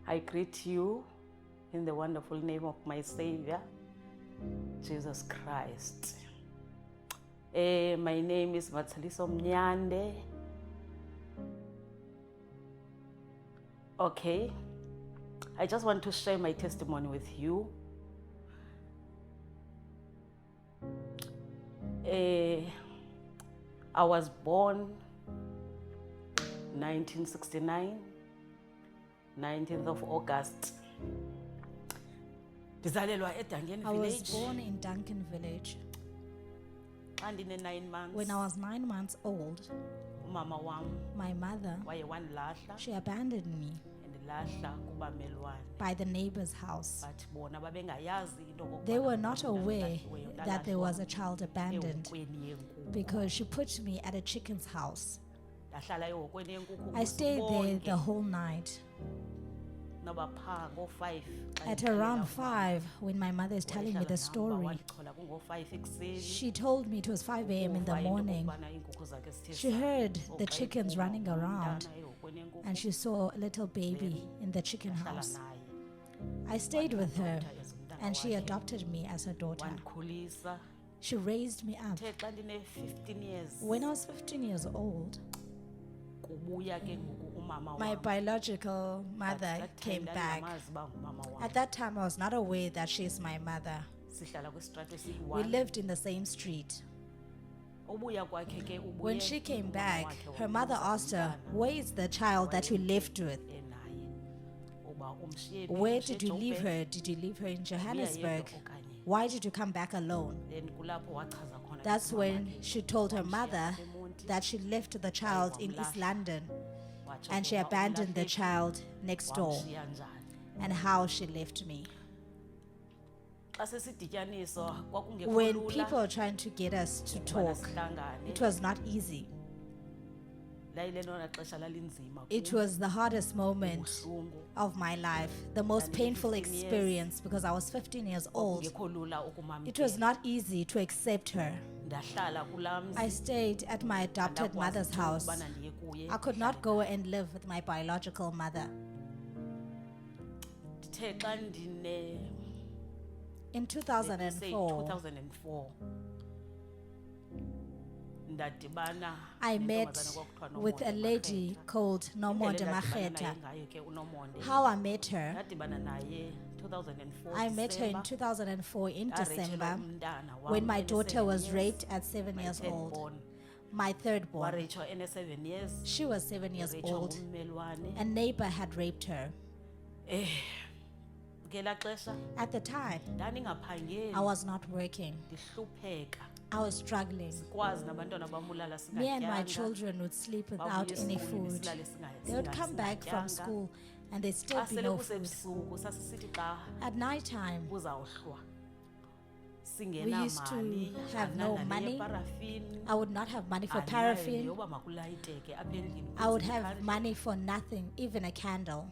I greet you in the wonderful name of my Savior, Jesus Christ. My name is Matsaliso Mnyande. Okay, I just want to share my testimony with you. I was born 1969, 19th of August. I was born in Duncan Village. When I was 9 months old, my mother, she abandoned me by the neighbor's house. They were not aware that there was a child abandoned because she put me at a chicken's house. I stayed there the whole night. At around 5, when my mother is telling me the story, she told me it was 5 a.m. in the morning. She heard the chickens running around and she saw a little baby in the chicken house. I stayed with her and she adopted me as her daughter. She raised me up. When I was 15 years old, my biological mother came back. At that time, I was not aware that she is my mother. We lived in the same street. When she came back, her mother asked her, "Where is the child that you lived with? Where did you leave her? Did you leave her in Johannesburg? Why did you come back alone?" That's when she told her mother that she left the child in East London and she abandoned the child next door, and how she left me. When people are trying to get us to talk, it was not easy. It was the hardest moment of my life, the most painful experience, because I was 15 years old. It was not easy to accept her. I stayed at my adopted mother's house. I could not go and live with my biological mother. In 2004, I met with a lady called Nomonde Mageta. How I met her? I met her in 2004 in December when my daughter was raped at 7 years old. My third born. She was 7 years old. A neighbor had raped her. At the time, I was not working. I was struggling. Me and my children would sleep without any food. They would come back from school and there'd still be no food. At night time, we used to have no money. I would not have money for paraffin. I would have money for nothing, even a candle.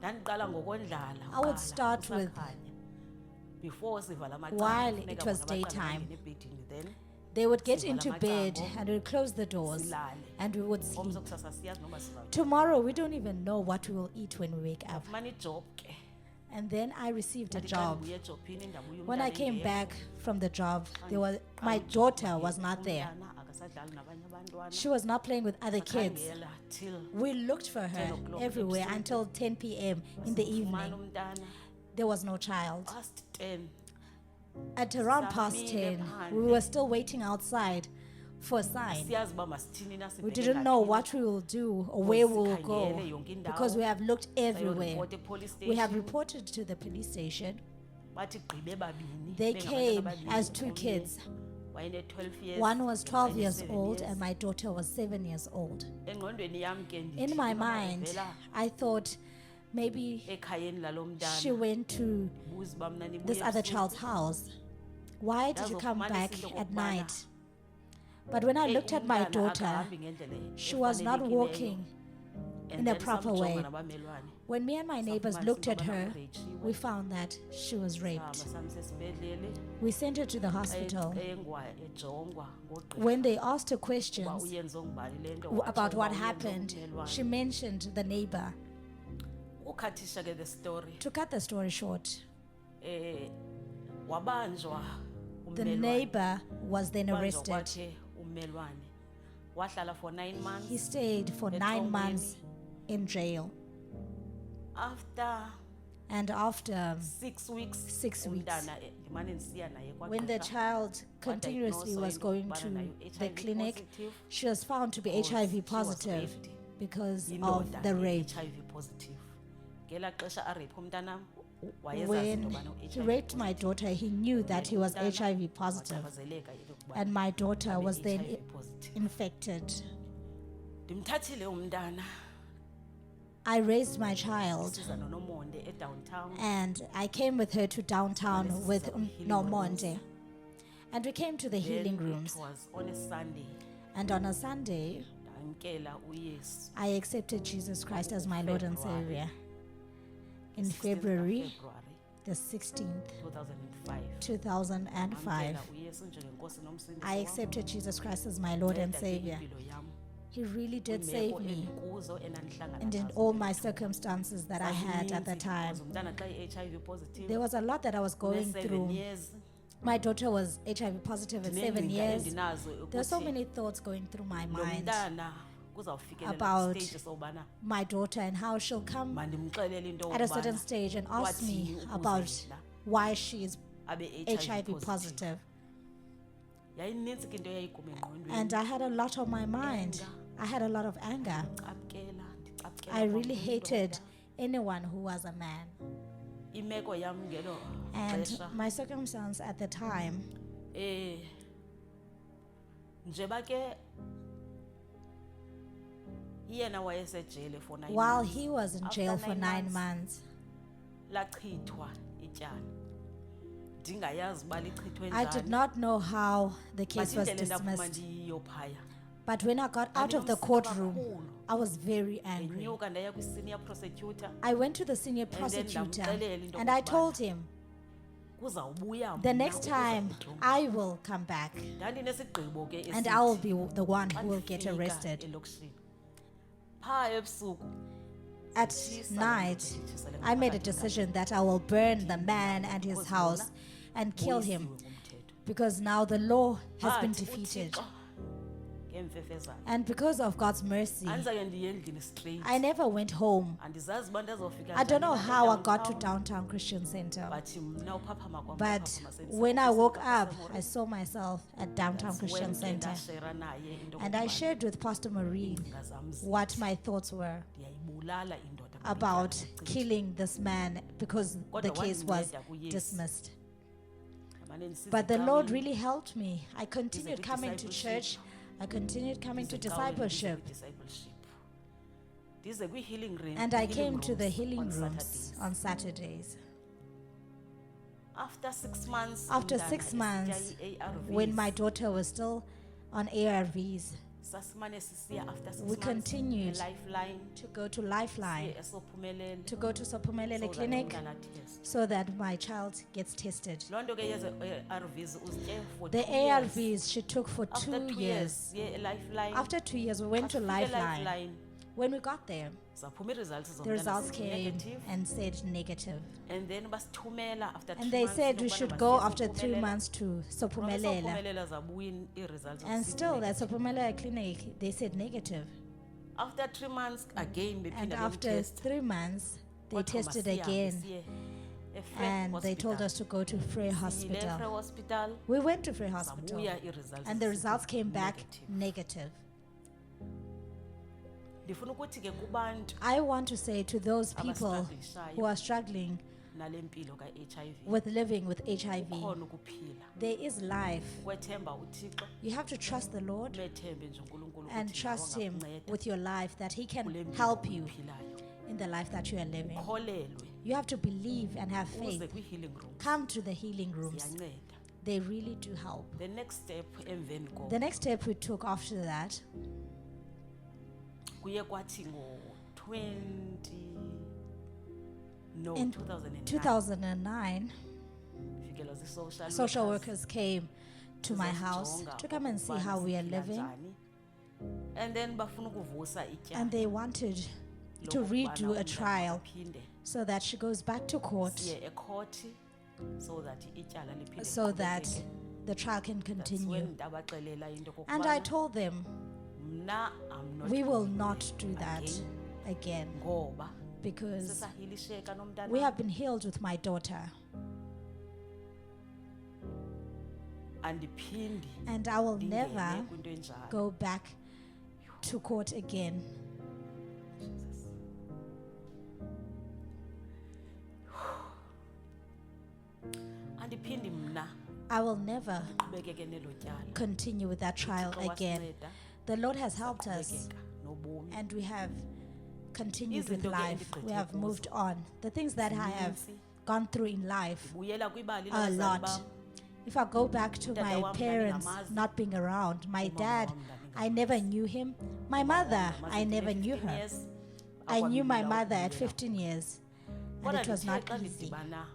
I would start with, while it was daytime, they would get into bed and we would close the doors and we would sleep. Tomorrow, we don't even know what we will eat when we wake up. And then I received a job. When I came back from the job, my daughter was not there. She was not playing with other kids. We looked for her everywhere until 10 p.m. in the evening. There was no child. At around past 10, we were still waiting outside for a sign. We didn't know what we will do or where we will go because we have looked everywhere. We have reported to the police station. They came as 2 kids. One was 12 years old and my daughter was 7 years old. In my mind, I thought maybe she went to this other child's house. Why did you come back at night? But when I looked at my daughter, she was not walking in a proper way. When me and my neighbors looked at her, we found that she was raped. We sent her to the hospital. When they asked her questions about what happened, she mentioned the neighbor. ukhathisha ke the story To cut the story short, wabanjwa the ummelwane neighbor was then Ubanjwa arrested. kwakhe ummelwane wahlala for 9 He months stayed for 9 Etrongweni. months in jail. after And after 6 weeks 6 weeks, umntana ndimane ndisiya naye when the kwagqirha child continuously was going to the clinic, she was found to be HIV positive because of the rape. HIV positive ngela xesha arape umntanam wayezazi into When yobana he raped my daughter, he knew that he was HIV positive, wachaphazeleka yile kuba and my daughter abe was then HIV positive. infected. Ndimthathile umntana I raised my child, siza nonomonde edowntown and I came with her to downtown with Nomonde. And we came to the healing Then rooms. it was on a Sunday And on a Sunday, ndamkela uyesu I accepted Jesus Christ as my Lord and February. Savior. In 16th February February the 16th, 2005 2005, Ndamkela uyesu njengenkosi nomsindisi I wam. accepted Jesus Christ as my Lord and Wanceda Savior. impilo yam, He really did kwiimeko save me, endikuzo endandihlangana and in nazo. all my circumstances that I had at the Zazininzi, time. because umntana xa i-HIV positive There was a lot that I was going une-7 through. years My daughter was HIV positive at 7 ndineengcinga years. endinazo There were so ukuthi many thoughts going through my lo mind mntana kuzawufikelela about kwistage sobana my daughter and how she'll come mandimxelele into at a certain yokubana stage and ask me wathini ukuze about yena why she is abe HIV positive. yayininzi ke into eyayiguma engqondweni And I had a lot on my mind. I had a lot of anger. ndicapukela I really hated anyone who was a man. imeko yam ngelo And xesha my circumstance at the time, njeba ke yena wayesejele for 9 while months. he was in After jail for 9 months, months, lachithwa ityala ndingayazi uba lichithwe I did njani not know how the but case was indlela endaphuma dismissed. ndiyiyo phaya But when I got out of the Andinomsindo courtroom, kakhulu. I was very angry. ndenyuka ndaya kwi-senior prosecutor I went to the senior then prosecutor ndamxelela into and I okokubana told him, kuzawubuya the mna next ukuza time kujonga. I will come back ndandinesigqibo ke and esithi, I will be the one xa who will get ndifika arrested. elokishini phaa ebusuku At night, I made a decision that I will burn the man and his house and kill him, buyisiwe ngumthetho. because now the law has been Wathi defeated. uThixo ngeemfefe zakhe And because of God's mercy, andizake ndiye endlini straight I never went home. andizazi uba ndazofika I don't know njani how I apha got to edowntown, downtown Christian Center. but mna uphaphama kwam But uphaphama sendiza when I kwisenta woke up, saseMorris. I saw myself at downtown That's Christian when ke Center. ndashera naye into And I okokubana shared with Pastor Maureen iingcinga zam zithi, what my thoughts were ndiyayibulala indoda ngoba about ityala lichithwe. killing this man because the Kodwa case was wandinceda kuYesu. dismissed. Ngamane ndisiza But the Lord ecaweni, really helped me. I continued coming to kwi-discipleship. church. I continued coming to ndize ecaweni, ndize discipleship. kwi-discipleship. Ndize kwi-healing room- And I healing came to the rooms healing on rooms Saturdays. on Saturdays. After 6 months, After umntana 6 esitya months, ii-ARVs, when my daughter was still on ARVs, sasimane sisiya after 6 we months, continued e-Lifeline, to go to Lifeline, siye esophumelele, to go to Sophumelele so that Clinic, umntana test. so that my child gets tested. Loo nto ke yeze ARVs uzitye for The 2 years. ARVs she took for After 2 2 years. siye e-Lifeline. After 2 years, we went to Xa sifike Lifeline. eLifeline, When we got there, zaphuma ii-results the zomntana results zithi came negative, and said negative. and then basithumela after 3 And they months said we into should yokubana go masiye after 3 eSophumelele. months to Ngoba Sophumelele. eSophumelele zabuya ii-results And zisithi still, that negative. Sophumelele Clinic, they said negative. After 3 months again And bephinda after bemtest. 3 months, they Kwathiwa tested masihambe again. siye eFrey And they told Hospital. us to go to Frey Siyile eFrey Hospital. Hospital, We went to Frey Hospital. zabuya ii-results And the zisithi results came back negative. negative. Ndifuna ukuthi ke kubantu I want to say to those people who are struggling nale mpilo ka-HIV, with living with HIV, khona ukuphila. there is life. Kwethemba uThixo, You have to trust the Lord bethembe nje uNkulunkulu and ukuthi trust nawe Him angakunceda with your life that He kule can mpilo help you ophilayo. in the life that you are living. Ukholelwe, You have to believe and have uze faith. kwi-healing rooms, Come to the healing rooms. ziyanceda. They really do help. The next step emveni koko The next step we took after that, kuye kwathi in 2009 2009, fikelwa zii-social social workers, workers came to my house zizosijonga to come and see ukubana how we are siphila living. njani. And then bafuna ukuvusa ityala. And they wanted to redo a trial so that she goes back to court siye ekhothi so that ityala liphinde so that liqhubekeke. the trial can That's continue. when ndabaxelela into And I kokubana told them, mna I'm not we will doing not it do that again ngoba because sesahilisheka nomntana we have been healed with my daughter. andiphindi And I will ndingene never kwinto enjalo. go back to court again. Andiphindi mna I will never ndiqhubekeke nelo tyala. continue with that trial Uthixo again. wasinceda, The Lord has helped us saqhubekeka nobomi. and we have continued with Izinto ke life. We endigqithe have kuzo moved on. The things that I have zinintsi. gone through in life, Buyela kwibali a labazali lot. bam. If I go back to Utata my wam parents ndandingamazi. not being around, my Umama dad, wam I never knew him. My mother, Ndamazi I ndine never knew 15 her. years, I knew my akwabelula mother at ukubuyela. 15 years, and Kodwa it was ndithe not xa easy. ndidibana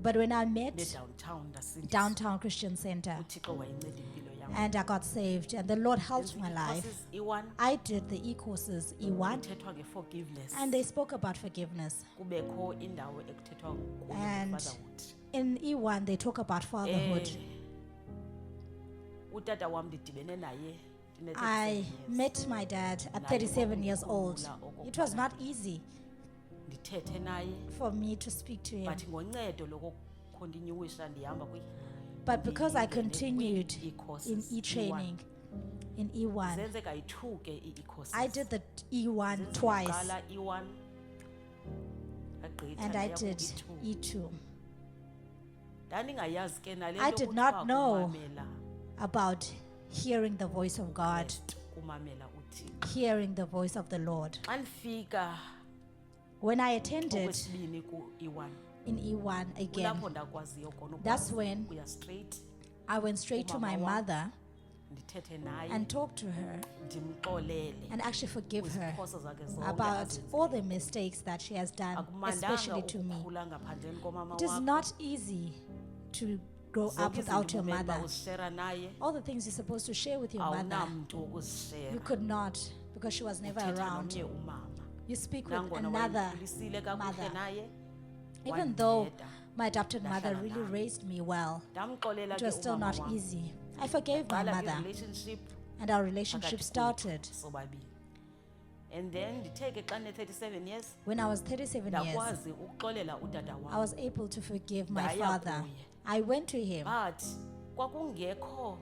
But when I met ne-downtown ndasindiswa, Downtown Christian Center uthixo wayinceda impilo yam. and I got saved, and the Lord helped my Ndenza life, i-courses, i-1 I did the e-courses, E1, kuthethwa nge-forgiveness. and they spoke about forgiveness. Kubekho indawo ekuthethwa kuyo And nge-fatherhood. in E1, they talk about fatherhood. Utata wam ndidibene naye ndine-37 I years. met my dad at Naye 37 years old. kwakumkhumbula It was okokubana not easy ndithethe naye, for me to speak to him, but ngoncedo lokukhontinyuwisha ndihamba but because I ndingene continued kwii-e-courses, in E1. e-training, in E1, zenzeka yi-2 ke ii-courses. I did the E1 Zenza twice, uqala i-1 ndagqitha and I ndaya did ku-E2. E2. Ndandingayazi ke nale I nto did kuthiwa not know kumamela about hearing the voice of God, Christ, kumamela uthixo. hearing the voice of the Lord. Xa ndifika When I attended okwesibini ku-E1 in E1 again, kulapho ndakwaziyo khona That's ukwazi when ukuya straight I went straight to my Umama wam. mother ndithethe naye and talked to her ndimxolele and actually forgive her kwiziphoso zakhe zonke about azenzileyo. all the mistakes that she has done, Akumandanga especially to me. ukukhula ngaphandleni komama It is wakho. not easy to grow up Zonke without izinto your ubumele uba mother. uzishera naye All the things you're supposed to share with your mother, awunamntu you wokuzishera. could not because she was never Uthetha around. nomnye umama You speak with nangona another wayemkhulisile kakuhle mother. naye Even though wandithetha. my adopted mother Ndahlala really naye. raised me well, Ndamxolela it ke was still umama not wam. easy. I forgave my Qala mother, i-relationship and our relationship phakathi started. kwethu sobabini. And then ndithe ke xa ndine-37 years When I was 37 years, ndakwazi ukuxolela utata I wam, was able to forgive my Ndaya father. kuye. I went to him. but kwakungekho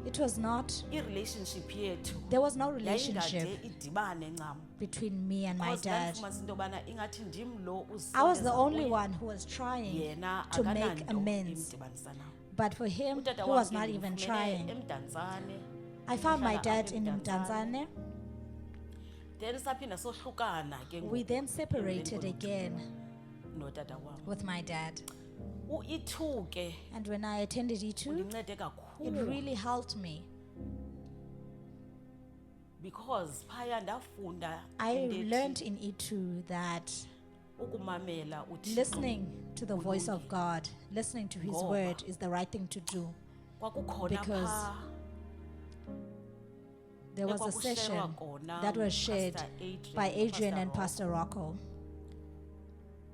It was not, i-relationship yethu there was no yayingade relationship idibane ncam. between me and my Because dad. ndandifumana into yobana ingathi ndim lo I was the uzisondeza only kuye, one who was trying yena to make akananto amends. imdibanisa nawo. But for him, Utata he wam was ke not even ndimfumene trying. eMdantsane, I found my Uhlala dad apha in eMdantsane. Mdantsane. Then saphinda sohlukana ke We ngoku then emveni separated kolu again notata wam. with my dad. U-E2 ke And when I attended E2, undincede it kakhulu really helped me. because phaya ndafunda I into ethi learned in E2 that ukumamela uThixo listening to the voice of God, listening to His Ngoba word is the right thing to do. kwakukhona because phaa There was a ekwakusherwa session khona that was shared Pastor Adrian by no Adrian and Rocco. Pastor Rocco.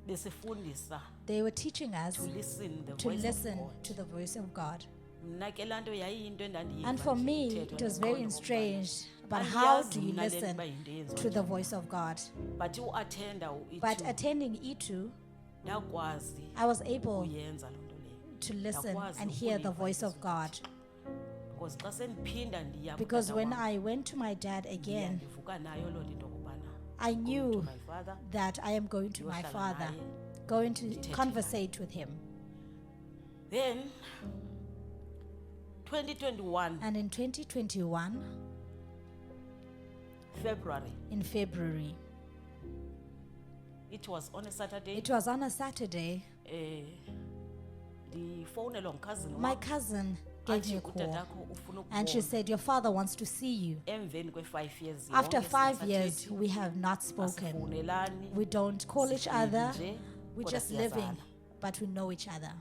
besifundisa They were teaching us to listen the to voice listen of God. to the voice of God. Mna ke laa nto yayiyinto endandiyiva And for nje me, ithethwa it was ngumqondo very wokubana strange about andiyazi how do you mna le nto listen uba yinto eyenziwa to the njani. voice of God. But uattenda But u-E2 attending E2, ndakwazi I was able uyenza loo nto leyo. to listen Ndakwazi and hear the ukuliva voice of ilizwi God. likaThixo. Because xa sendiphinda ndiya Because kutata when wam, I went to my dad ndiya again, ndivuka nayo loo nto into yokubana I going to knew my father, that I am going to my ndiyohlala father, naye. going to Ndithethe conversate with him. Then 2021 And in 2021, February, in February, it was on a Saturday. it was on a Saturday, Ndifowunelwa ngukhazini my wam, cousin gave athi me a call utatakho ufuna and she ukubona. said, your father wants to see you. Emveni kwe-5 years After yonke 5 years, singasathethi, we have not spoken. asifowunelani, We don't call each sihleli other. nje, We're kodwa just living, siyazana. but we know each other.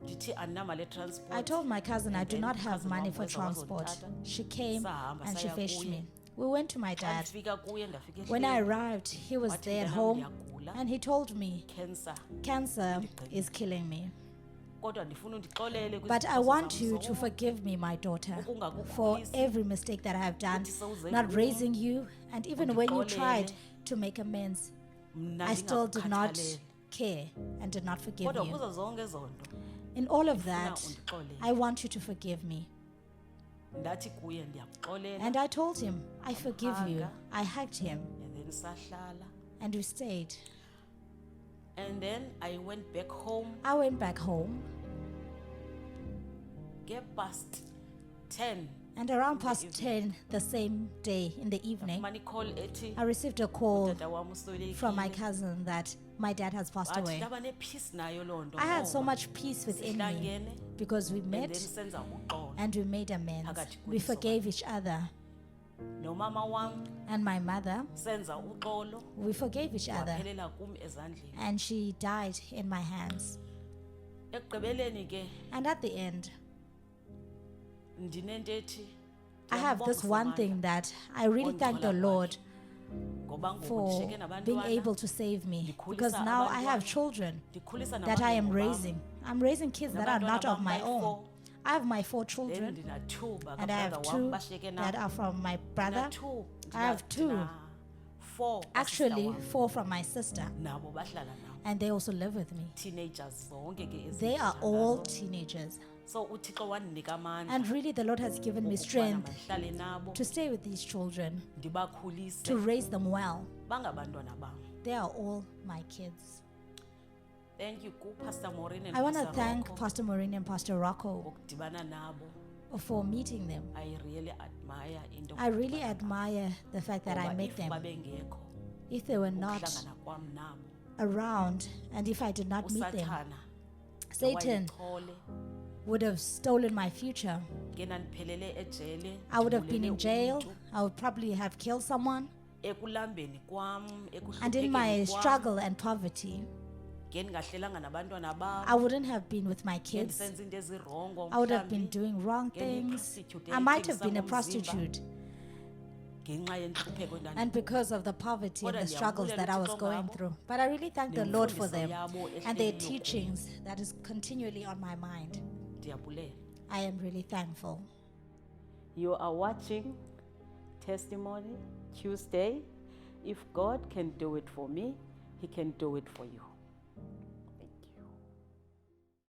Ndithi andinamali etransport. I told my cousin I And do then not have cousin money wam for weza transport. wazondithatha. She came Sahamba and she saya fetched kuye. me. We went to my dad. Ndifika kuye ndafika When I ehleli, arrived, he was wathi, there at "Mntanam, home ndiyagula, and he told me, cancer." cancer is killing me. Kodwa ndifuna undixolele But I kwiziphoso want zam you to zonke. forgive me, my daughter, Ukungakukhulisi, for every mistake that I have done, uthi sewuze not kum, raising you, and even when you tried undixolele, to make amends, mna I still did not ndingakukhathaleli. care and did not forgive Kodwa you. kuzo zonke ezo nto In all of ndifuna that, undixolele. I want you to forgive me. Ndathi kuye ndiyakuxolela, And I told him, I forgive you. I hugged him and then sahlala. and we stayed. And then I went back home, I went back home, get past 10. and around past 10 the same day in the evening, Mani call ethi, I received a call "Tata wam uswelekile." from my cousin that my dad has passed Wathi, away. "Ndaba ne-peace nayo loo nto, I had so ngoba much peace within me sihlangene, because we and then met senza uxolo. and we made amends. Phakathi We kwethu forgave each other. Nomama wam And my mother, senza uxolo, we forgave each other. waphelela kum ezandleni. And she died in my hands. Ekugqibeleni ke And at the end, ndinento ethi, I have this "Ndiyambonga one uSamandla, thing that I really thank the ongcola Lord ngoba ngoku for ndishiyeke being nabantwana, able to save me. ndikhulisa Because now I have abantwana, children ndikhulisa that I am nabangengobam, raising. I'm raising kids that are nabantwana not of bam my bayi-4, own. I have my 4 then children, ndina-2 and I have bakabrother wam 2 bashiyeke that nam. are from my brother. Ndina-2, I have 2, 4 actually 4 from my sister, nabo bahlala nam, and they also live with me. teenagers zonke ke ezi They are ndithetha all ngazo. teenagers. So uthixo wandinika amandla And really, the Lord has given me okokubana strength mandihlale nabo, to stay with these children, ndibakhulise, to raise them well. bangabantwana bam. They are all my kids. Thank you Pastor Maureen and I want to Pastor thank Rocco Pastor Maureen and Pastor Rocco ngokudibana nabo. for meeting them. I really admire into I really admire the fact that I met if them. babengekho If they were not ukuhlangana kwam nabo, around, and if I did not meet them, usathana Satan wayichole, would have stolen my future. ke ndiphelele ejele, I would have been in ndibulele jail. umntu, I would probably have killed someone. ekulambeni kwam, And in my ekuhluphekeni kwam, struggle and poverty, ke ndingahlelanga nabantwana bam, I wouldn't have been with my ke kids. ndisenza into ezirongo, I would have been mhlawumbi doing wrong ke things. ndiyiprostitute, I might have yayithengisa been a ngomzimba, prostitute. ngenxa yentlupheko endandinayo. And because of the poverty and Kodwa the struggles ndiyabulela that I was uThixo going ngabo, through. But I really thank the Lord for them nemfundiso yabo and their ehleliyo kum. teachings that is continually on my mind. Ndiyabulela. I am really thankful. You are watching Testimony Tuesday. If God can do it for me, He can do it for you.